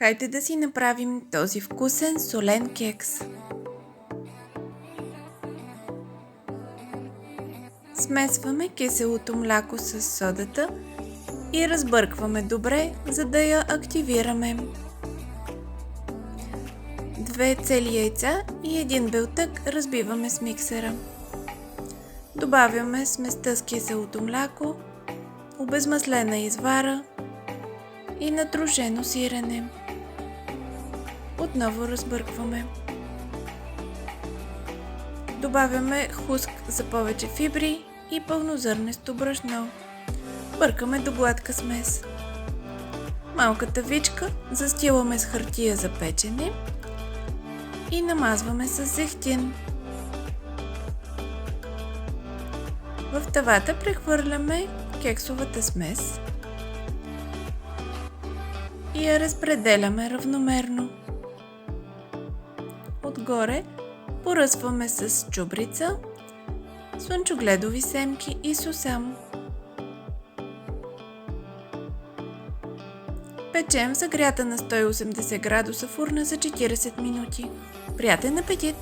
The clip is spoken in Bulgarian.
Хайде да си направим този вкусен солен кекс. Смесваме киселото мляко с содата и разбъркваме добре, за да я активираме. 2 цели яйца и 1 белтък разбиваме с миксера. Добавяме сместа с киселото мляко, обезмаслена извара и натрушено сирене. Отново разбъркваме. Добавяме хуск за повече фибри и пълнозърнесто брашно. Бъркаме до гладка смес. Малка тавичка застиламе с хартия за печене и намазваме с зехтин. В тавата прехвърляме кексовата смес и я разпределяме равномерно. Отгоре поръсваме с чубрица, слънчогледови семки и сусам. Печем в загрята на 180 градуса фурна за 40 минути. Приятен апетит!